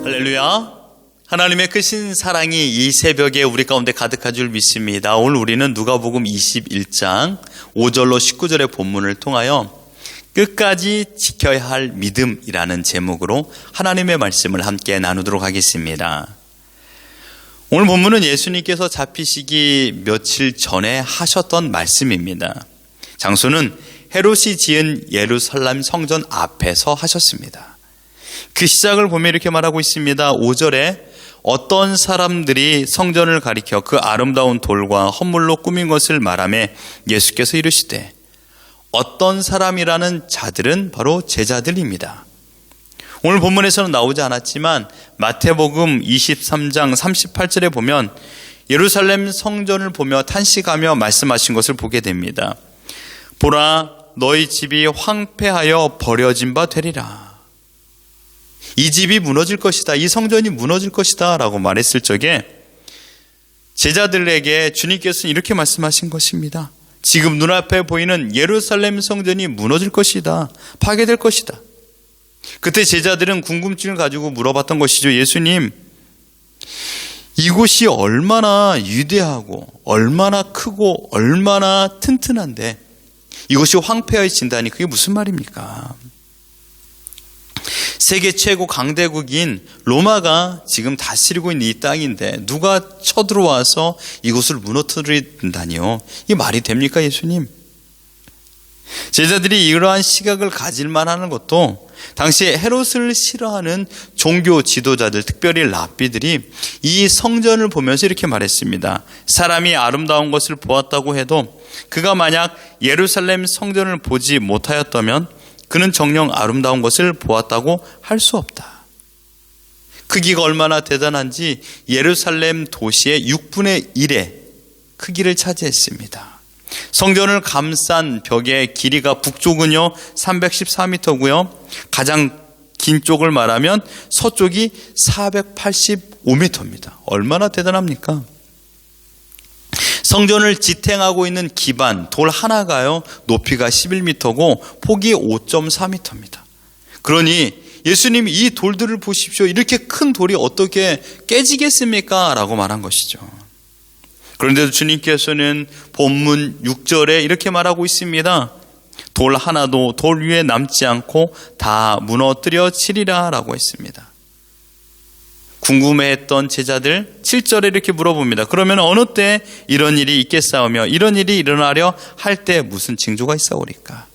할렐루야. 하나님의 크신 사랑이 이 새벽에 우리 가운데 가득한 줄 믿습니다. 오늘 우리는 누가복음 21장 5절로 19절의 본문을 통하여 끝까지 지켜야 할 믿음이라는 제목으로 하나님의 말씀을 함께 나누도록 하겠습니다. 오늘 본문은 예수님께서 잡히시기 며칠 전에 하셨던 말씀입니다. 장소는 헤롯이 지은 예루살렘 성전 앞에서 하셨습니다. 그 시작을 보면 이렇게 말하고 있습니다. 5절에 어떤 사람들이 성전을 가리켜 그 아름다운 돌과 헌물로 꾸민 것을 말하며 예수께서 이르시되, 어떤 사람이라는 자들은 바로 제자들입니다. 오늘 본문에서는 나오지 않았지만 마태복음 23장 38절에 보면 예루살렘 성전을 보며 탄식하며 말씀하신 것을 보게 됩니다. 보라, 너희 집이 황폐하여 버려진 바 되리라. 이 집이 무너질 것이다. 이 성전이 무너질 것이다 라고 말했을 적에 제자들에게 주님께서는 이렇게 말씀하신 것입니다. 지금 눈앞에 보이는 예루살렘 성전이 무너질 것이다. 파괴될 것이다. 그때 제자들은 궁금증을 가지고 물어봤던 것이죠. 예수님, 이곳이 얼마나 위대하고 얼마나 크고 얼마나 튼튼한데 이곳이 황폐해진다니 그게 무슨 말입니까? 세계 최고 강대국인 로마가 지금 다스리고 있는 이 땅인데 누가 쳐들어와서 이곳을 무너뜨린다니요? 이게 말이 됩니까, 예수님? 제자들이 이러한 시각을 가질만 하는 것도 당시에 헤롯을 싫어하는 종교 지도자들, 특별히 랍비들이 이 성전을 보면서 이렇게 말했습니다. 사람이 아름다운 것을 보았다고 해도 그가 만약 예루살렘 성전을 보지 못하였다면 그는 정녕 아름다운 것을 보았다고 할 수 없다. 크기가 얼마나 대단한지 예루살렘 도시의 6분의 1의 크기를 차지했습니다. 성전을 감싼 벽의 길이가 북쪽은요 314m고요. 가장 긴 쪽을 말하면 서쪽이 485m입니다. 얼마나 대단합니까? 성전을 지탱하고 있는 기반, 돌 하나가요 높이가 11m고 폭이 5.4m입니다. 그러니 예수님이 이 돌들을 보십시오. 이렇게 큰 돌이 어떻게 깨지겠습니까? 라고 말한 것이죠. 그런데도 주님께서는 본문 6절에 이렇게 말하고 있습니다. 돌 하나도 돌 위에 남지 않고 다 무너뜨려지리라 라고 했습니다. 궁금해했던 제자들 7절에 이렇게 물어봅니다. 그러면 어느 때 이런 일이 있겠사오며 이런 일이 일어나려 할 때 무슨 징조가 있사오리까?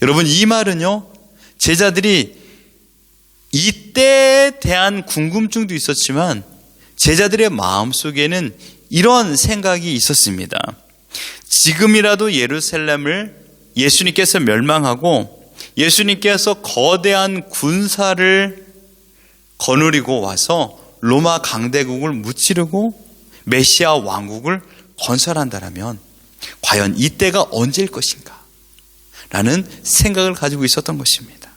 여러분, 이 말은요 제자들이 이때에 대한 궁금증도 있었지만 제자들의 마음속에는 이런 생각이 있었습니다. 지금이라도 예루살렘을 예수님께서 멸망하고 예수님께서 거대한 군사를 거느리고 와서 로마 강대국을 무찌르고 메시아 왕국을 건설한다면 과연 이때가 언제일 것인가? 라는 생각을 가지고 있었던 것입니다.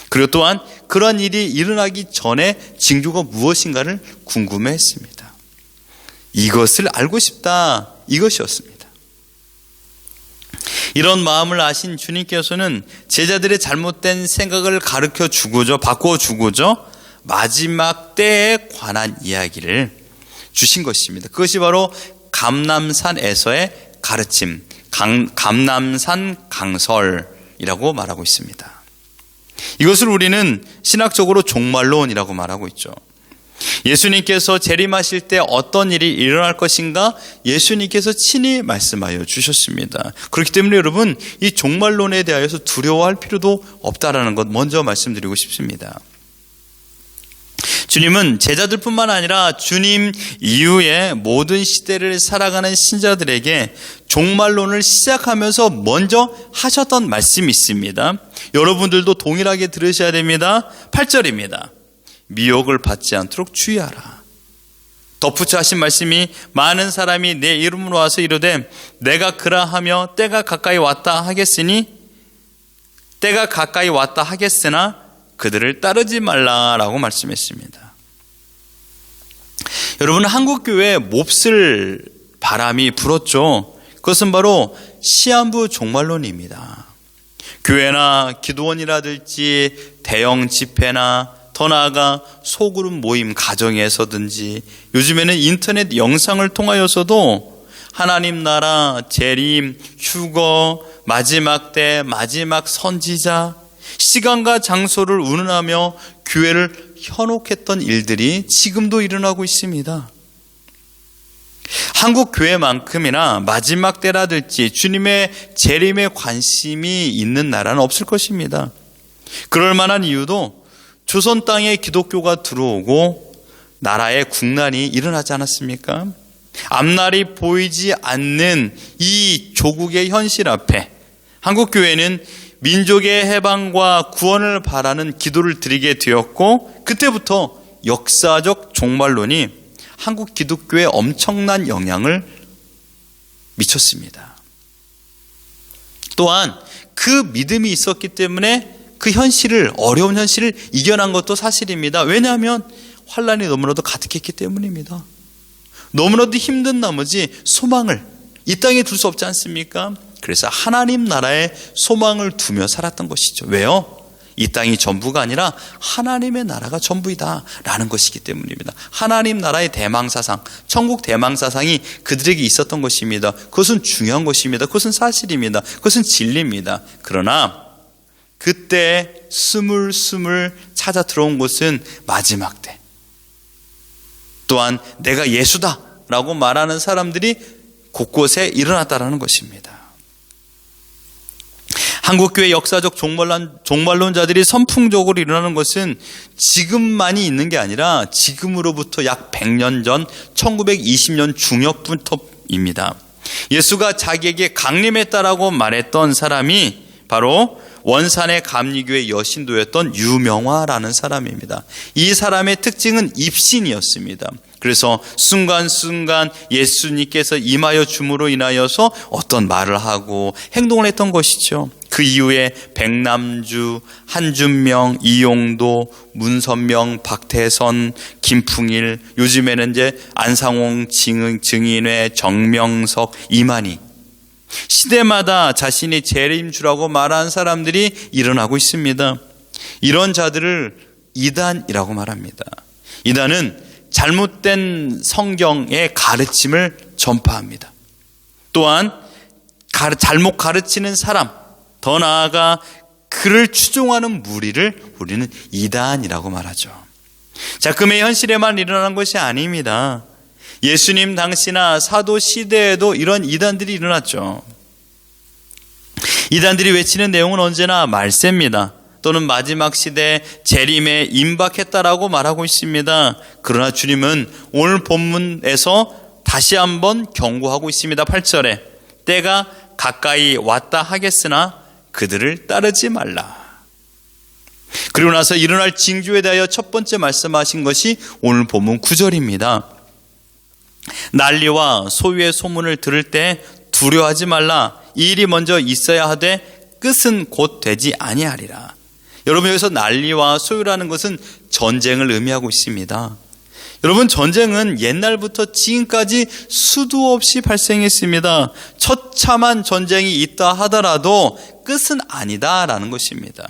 그리고 또한 그런 일이 일어나기 전에 징조가 무엇인가를 궁금해했습니다. 이것을 알고 싶다, 이것이었습니다. 이런 마음을 아신 주님께서는 제자들의 잘못된 생각을 가르쳐 주고자, 바꾸어 주고자 마지막 때에 관한 이야기를 주신 것입니다. 그것이 바로 감람산에서의 가르침, 감람산 강설이라고 말하고 있습니다. 이것을 우리는 신학적으로 종말론이라고 말하고 있죠. 예수님께서 재림하실 때 어떤 일이 일어날 것인가 예수님께서 친히 말씀하여 주셨습니다. 그렇기 때문에 여러분, 이 종말론에 대하여서 두려워할 필요도 없다라는 것 먼저 말씀드리고 싶습니다. 주님은 제자들뿐만 아니라 주님 이후에 모든 시대를 살아가는 신자들에게 종말론을 시작하면서 먼저 하셨던 말씀이 있습니다. 여러분들도 동일하게 들으셔야 됩니다. 8절입니다. 미혹을 받지 않도록 주의하라. 덧붙여 하신 말씀이 많은 사람이 내 이름으로 와서 이르되 내가 그라하며 때가 가까이 왔다 하겠으나 그들을 따르지 말라라고 말씀했습니다. 여러분, 한국교회에 몹쓸 바람이 불었죠. 그것은 바로 시한부 종말론입니다. 교회나 기도원이라든지 대형 집회나 더 나아가 소그룹 모임 가정에서든지 요즘에는 인터넷 영상을 통하여서도 하나님 나라, 재림, 휴거, 마지막 때, 마지막 선지자, 시간과 장소를 운운하며 교회를 현혹했던 일들이 지금도 일어나고 있습니다. 한국 교회만큼이나 마지막 때라든지 주님의 재림에 관심이 있는 나라는 없을 것입니다. 그럴 만한 이유도 조선 땅에 기독교가 들어오고 나라에 국난이 일어나지 않았습니까? 앞날이 보이지 않는 이 조국의 현실 앞에 한국 교회는 민족의 해방과 구원을 바라는 기도를 드리게 되었고, 그때부터 역사적 종말론이 한국 기독교에 엄청난 영향을 미쳤습니다. 또한 그 믿음이 있었기 때문에 그 현실을, 어려운 현실을 이겨난 것도 사실입니다. 왜냐하면 환란이 너무나도 가득했기 때문입니다. 너무나도 힘든 나머지 소망을 이 땅에 둘 수 없지 않습니까? 그래서 하나님 나라에 소망을 두며 살았던 것이죠. 왜요? 이 땅이 전부가 아니라 하나님의 나라가 전부이다 라는 것이기 때문입니다. 하나님 나라의 대망사상, 천국 대망사상이 그들에게 있었던 것입니다. 그것은 중요한 것입니다. 그것은 사실입니다. 그것은 진리입니다. 그러나 그때 스물스물 찾아 들어온 것은 마지막 때, 또한 내가 예수다 라고 말하는 사람들이 곳곳에 일어났다라는 것입니다. 한국교회 역사적 종말론자들이 선풍적으로 일어나는 것은 지금만이 있는 게 아니라 지금으로부터 약 100년 전 1920년 중엽부터입니다. 예수가 자기에게 강림했다라고 말했던 사람이 바로 원산의 감리교회 여신도였던 유명화라는 사람입니다. 이 사람의 특징은 입신이었습니다. 그래서 순간순간 예수님께서 임하여 줌으로 인하여서 어떤 말을 하고 행동을 했던 것이죠. 그 이후에 백남주, 한준명, 이용도, 문선명, 박태선, 김풍일, 요즘에는 이제 안상홍, 증인회, 정명석, 이만희, 시대마다 자신이 재림주라고 말한 사람들이 일어나고 있습니다. 이런 자들을 이단이라고 말합니다. 이단은 잘못된 성경의 가르침을 전파합니다. 또한 잘못 가르치는 사람, 더 나아가 그를 추종하는 무리를 우리는 이단이라고 말하죠. 자, 금의 현실에만 일어난 것이 아닙니다. 예수님 당시나 사도 시대에도 이런 이단들이 일어났죠. 이단들이 외치는 내용은 언제나 말세입니다. 또는 마지막 시대에 재림에 임박했다라고 말하고 있습니다. 그러나 주님은 오늘 본문에서 다시 한번 경고하고 있습니다. 8절에 때가 가까이 왔다 하겠으나 그들을 따르지 말라. 그리고 나서 일어날 징조에 대하여 첫 번째 말씀하신 것이 오늘 본문 9절입니다. 난리와 소유의 소문을 들을 때 두려워하지 말라. 이 일이 먼저 있어야 하되 끝은 곧 되지 아니하리라. 여러분, 여기서 난리와 소유라는 것은 전쟁을 의미하고 있습니다. 여러분, 전쟁은 옛날부터 지금까지 수도 없이 발생했습니다. 처참한 전쟁이 있다 하더라도 끝은 아니다라는 것입니다.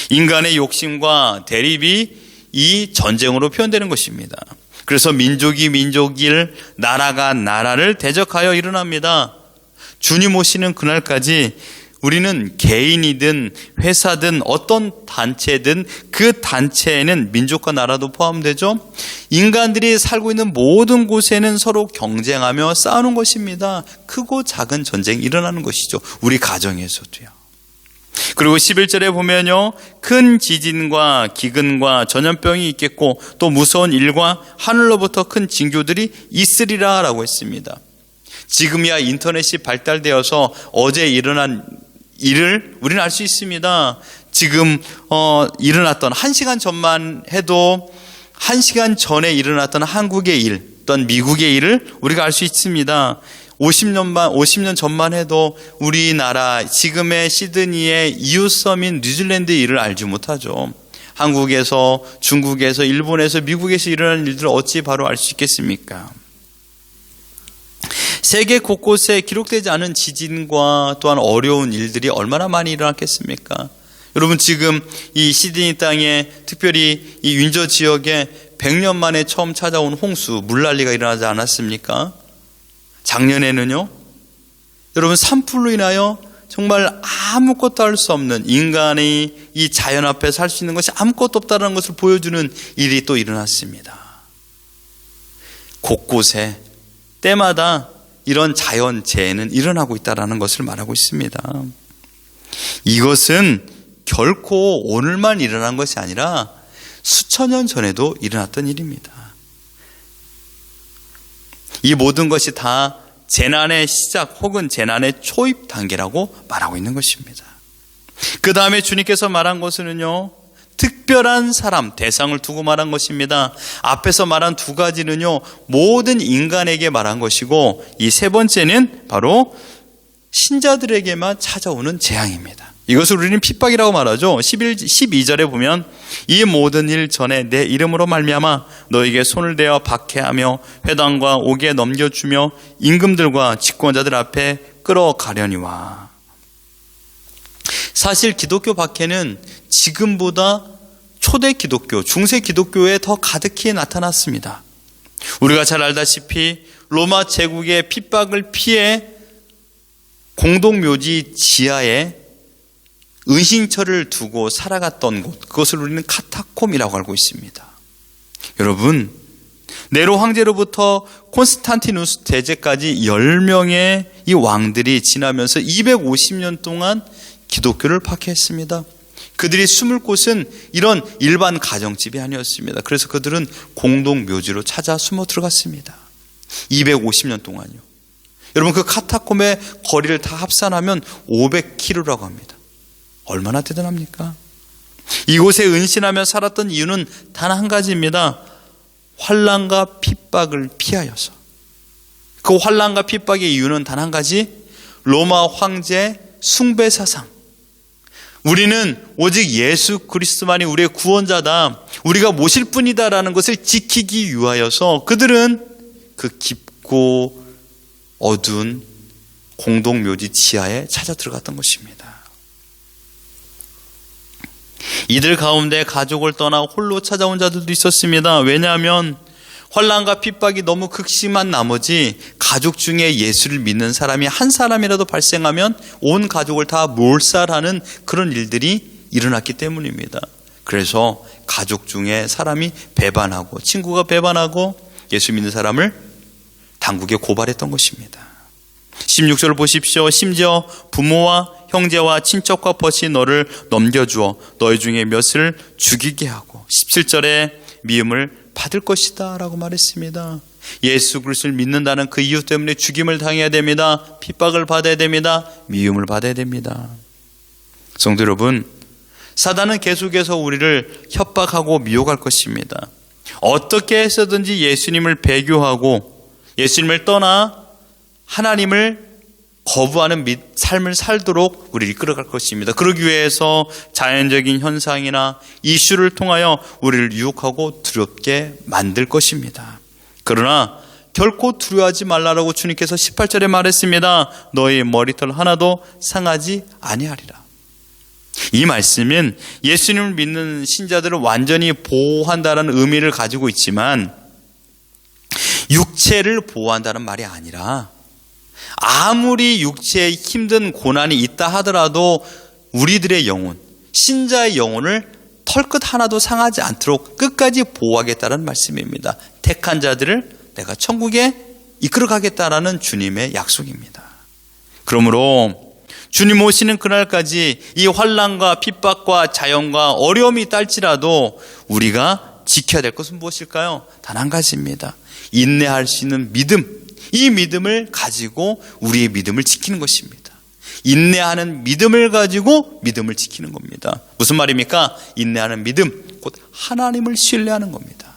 인간의 욕심과 대립이 이 전쟁으로 표현되는 것입니다. 그래서 민족이 민족을, 나라가 나라를 대적하여 일어납니다. 주님 오시는 그날까지 우리는 개인이든 회사든 어떤 단체든 그 단체에는 민족과 나라도 포함되죠. 인간들이 살고 있는 모든 곳에는 서로 경쟁하며 싸우는 것입니다. 크고 작은 전쟁이 일어나는 것이죠. 우리 가정에서도요. 그리고 11절에 보면요, 큰 지진과 기근과 전염병이 있겠고 또 무서운 일과 하늘로부터 큰 징조들이 있으리라 라고 했습니다. 지금이야 인터넷이 발달되어서 어제 일어난 일을 우리는 알 수 있습니다. 지금 일어났던 1시간 전만 해도 1시간 전에 일어났던 한국의 일 또는 미국의 일을 우리가 알 수 있습니다. 50년 전만 해도 우리나라 지금의 시드니의 이웃섬인 뉴질랜드의 일을 알지 못하죠. 한국에서, 중국에서, 일본에서, 미국에서 일어나는 일들을 어찌 바로 알 수 있겠습니까? 세계 곳곳에 기록되지 않은 지진과 또한 어려운 일들이 얼마나 많이 일어났겠습니까? 여러분, 지금 이 시드니 땅에, 특별히 이 윈저 지역에 100년 만에 처음 찾아온 홍수, 물난리가 일어나지 않았습니까? 작년에는요, 여러분, 산불로 인하여 정말 아무것도 할 수 없는, 인간이 이 자연 앞에 살 수 있는 것이 아무것도 없다는 것을 보여주는 일이 또 일어났습니다. 곳곳에 때마다 이런 자연재해는 일어나고 있다는 것을 말하고 있습니다. 이것은 결코 오늘만 일어난 것이 아니라 수천 년 전에도 일어났던 일입니다. 이 모든 것이 다 재난의 시작 혹은 재난의 초입 단계라고 말하고 있는 것입니다. 그 다음에 주님께서 말한 것은요, 특별한 사람, 대상을 두고 말한 것입니다. 앞에서 말한 두 가지는요, 모든 인간에게 말한 것이고, 이 세 번째는 바로 신자들에게만 찾아오는 재앙입니다. 이것을 우리는 핍박이라고 말하죠. 12절에 보면 이 모든 일 전에 내 이름으로 말미암아 너에게 손을 대어 박해하며 회당과 옥에 넘겨주며 임금들과 집권자들 앞에 끌어가려니와. 사실 기독교 박해는 지금보다 초대 기독교, 중세 기독교에 더 가득히 나타났습니다. 우리가 잘 알다시피 로마 제국의 핍박을 피해 공동묘지 지하에 은신처를 두고 살아갔던 곳, 그것을 우리는 카타콤이라고 알고 있습니다. 여러분, 네로 황제로부터 콘스탄티누스 대제까지 10명의 이 왕들이 지나면서 250년 동안 기독교를 박해했습니다. 그들이 숨을 곳은 이런 일반 가정집이 아니었습니다. 그래서 그들은 공동묘지로 찾아 숨어 들어갔습니다. 250년 동안요. 여러분, 그 카타콤의 거리를 다 합산하면 500km라고 합니다. 얼마나 대단합니까? 이곳에 은신하며 살았던 이유는 단 한 가지입니다. 환난과 핍박을 피하여서. 그 환난과 핍박의 이유는 단 한 가지, 로마 황제 숭배 사상. 우리는 오직 예수 그리스도만이 우리의 구원자다, 우리가 모실 뿐이다라는 것을 지키기 위하여서 그들은 그 깊고 어두운 공동묘지 지하에 찾아 들어갔던 것입니다. 이들 가운데 가족을 떠나 홀로 찾아온 자들도 있었습니다. 왜냐하면 환난과 핍박이 너무 극심한 나머지 가족 중에 예수를 믿는 사람이 한 사람이라도 발생하면 온 가족을 다 몰살하는 그런 일들이 일어났기 때문입니다. 그래서 가족 중에 사람이 배반하고, 친구가 배반하고 예수 믿는 사람을 당국에 고발했던 것입니다. 16절 보십시오. 심지어 부모와 형제와 친척과 벗이 너를 넘겨주어 너희 중에 몇을 죽이게 하고, 17절에 미움을 받을 것이다 라고 말했습니다. 예수 그리스도를 믿는다는 그 이유 때문에 죽임을 당해야 됩니다. 핍박을 받아야 됩니다. 미움을 받아야 됩니다. 성도 여러분, 사단은 계속해서 우리를 협박하고 미혹할 것입니다. 어떻게 해서든지 예수님을 배교하고 예수님을 떠나 하나님을 거부하는 삶을 살도록 우리를 이끌어갈 것입니다. 그러기 위해서 자연적인 현상이나 이슈를 통하여 우리를 유혹하고 두렵게 만들 것입니다. 그러나 결코 두려워하지 말라라고 주님께서 18절에 말했습니다. 너희 머리털 하나도 상하지 아니하리라. 이 말씀은 예수님을 믿는 신자들을 완전히 보호한다는 의미를 가지고 있지만 육체를 보호한다는 말이 아니라, 아무리 육체에 힘든 고난이 있다 하더라도 우리들의 영혼, 신자의 영혼을 털끝 하나도 상하지 않도록 끝까지 보호하겠다는 말씀입니다. 택한 자들을 내가 천국에 이끌어가겠다라는 주님의 약속입니다. 그러므로 주님 오시는 그날까지 이 환난과 핍박과 자연과 어려움이 딸지라도 우리가 지켜야 될 것은 무엇일까요? 단 한 가지입니다. 인내할 수 있는 믿음. 이 믿음을 가지고 우리의 믿음을 지키는 것입니다. 인내하는 믿음을 가지고 믿음을 지키는 겁니다. 무슨 말입니까? 인내하는 믿음, 곧 하나님을 신뢰하는 겁니다.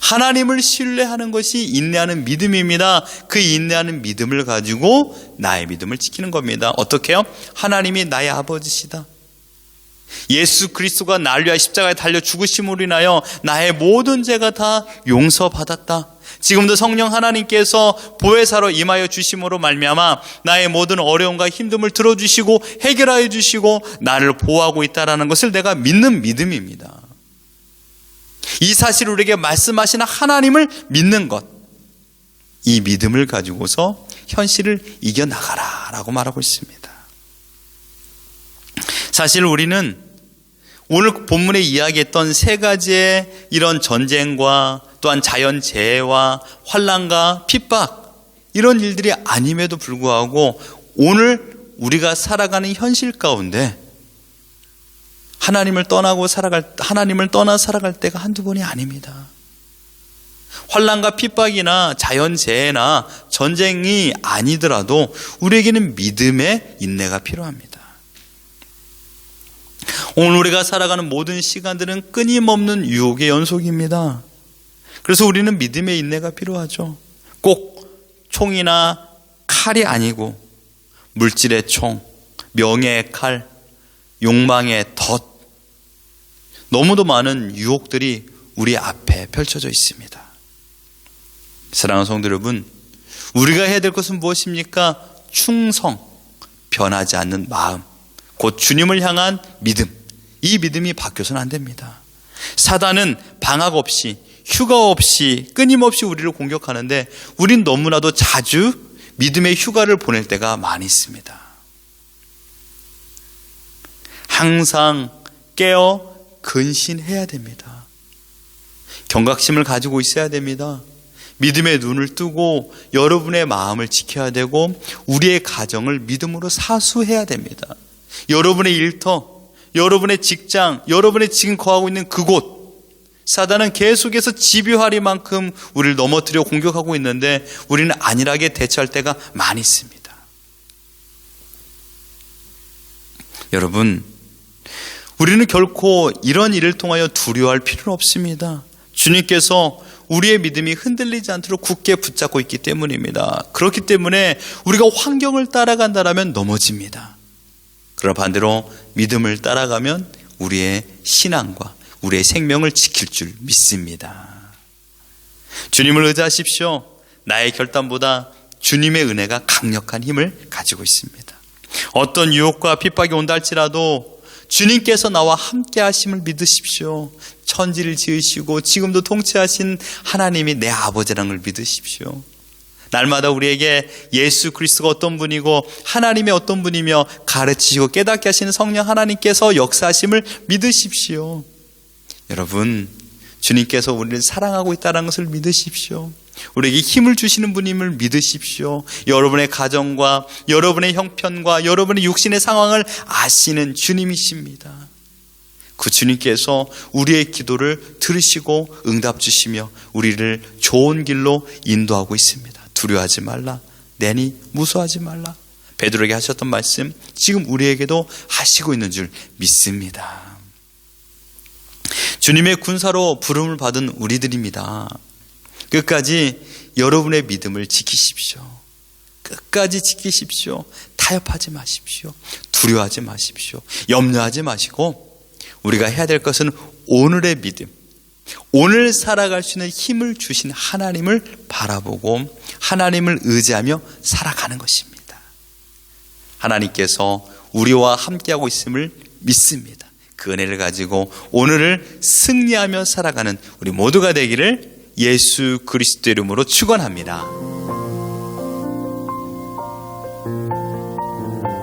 하나님을 신뢰하는 것이 인내하는 믿음입니다. 그 인내하는 믿음을 가지고 나의 믿음을 지키는 겁니다. 어떻게 해요? 하나님이 나의 아버지시다. 예수 그리스도가 나를 위하여 십자가에 달려 죽으심으로 인하여 나의 모든 죄가 다 용서받았다. 지금도 성령 하나님께서 보혜사로 임하여 주심으로 말미암아 나의 모든 어려움과 힘듦을 들어주시고 해결하여 주시고 나를 보호하고 있다는 것을 내가 믿는 믿음입니다. 이 사실을 우리에게 말씀하시는 하나님을 믿는 것, 이 믿음을 가지고서 현실을 이겨나가라 라고 말하고 있습니다. 사실 우리는 오늘 본문에 이야기했던 세 가지의 이런 전쟁과 또한 자연재해와 환난과 핍박, 이런 일들이 아님에도 불구하고 오늘 우리가 살아가는 현실 가운데 하나님을 떠나 살아갈 때가 한두 번이 아닙니다. 환난과 핍박이나 자연재해나 전쟁이 아니더라도 우리에게는 믿음의 인내가 필요합니다. 오늘 우리가 살아가는 모든 시간들은 끊임없는 유혹의 연속입니다. 그래서 우리는 믿음의 인내가 필요하죠. 꼭 총이나 칼이 아니고 물질의 총, 명예의 칼, 욕망의 덫, 너무도 많은 유혹들이 우리 앞에 펼쳐져 있습니다. 사랑하는 성도 여러분, 우리가 해야 될 것은 무엇입니까? 충성, 변하지 않는 마음, 곧 주님을 향한 믿음. 이 믿음이 바뀌어서는 안 됩니다. 사단은 방학 없이, 휴가 없이, 끊임없이 우리를 공격하는데 우린 너무나도 자주 믿음의 휴가를 보낼 때가 많이 있습니다. 항상 깨어 근신해야 됩니다. 경각심을 가지고 있어야 됩니다. 믿음의 눈을 뜨고 여러분의 마음을 지켜야 되고 우리의 가정을 믿음으로 사수해야 됩니다. 여러분의 일터, 여러분의 직장, 여러분의 지금 거하고 있는 그곳, 사단은 계속해서 집요하리만큼 우리를 넘어뜨려 공격하고 있는데 우리는 안일하게 대처할 때가 많이 있습니다. 여러분, 우리는 결코 이런 일을 통하여 두려워할 필요는 없습니다. 주님께서 우리의 믿음이 흔들리지 않도록 굳게 붙잡고 있기 때문입니다. 그렇기 때문에 우리가 환경을 따라간다면 넘어집니다. 그러나 반대로 믿음을 따라가면 우리의 신앙과 우리의 생명을 지킬 줄 믿습니다. 주님을 의지하십시오. 나의 결단보다 주님의 은혜가 강력한 힘을 가지고 있습니다. 어떤 유혹과 핍박이 온다 할지라도 주님께서 나와 함께 하심을 믿으십시오. 천지를 지으시고 지금도 통치하신 하나님이 내 아버지라는 걸 믿으십시오. 날마다 우리에게 예수 그리스도가 어떤 분이고 하나님의 어떤 분이며 가르치시고 깨닫게 하시는 성령 하나님께서 역사하심을 믿으십시오. 여러분, 주님께서 우리를 사랑하고 있다는 것을 믿으십시오. 우리에게 힘을 주시는 분임을 믿으십시오. 여러분의 가정과 여러분의 형편과 여러분의 육신의 상황을 아시는 주님이십니다. 그 주님께서 우리의 기도를 들으시고 응답 주시며 우리를 좋은 길로 인도하고 있습니다. 두려워하지 말라, 내니 무서워하지 말라. 베드로에게 하셨던 말씀 지금 우리에게도 하시고 있는 줄 믿습니다. 주님의 군사로 부름을 받은 우리들입니다. 끝까지 여러분의 믿음을 지키십시오. 끝까지 지키십시오. 타협하지 마십시오. 두려워하지 마십시오. 염려하지 마시고 우리가 해야 될 것은 오늘의 믿음, 오늘 살아갈 수 있는 힘을 주신 하나님을 바라보고 하나님을 의지하며 살아가는 것입니다. 하나님께서 우리와 함께하고 있음을 믿습니다. 그 은혜를 가지고 오늘을 승리하며 살아가는 우리 모두가 되기를 예수 그리스도 이름으로 축원합니다.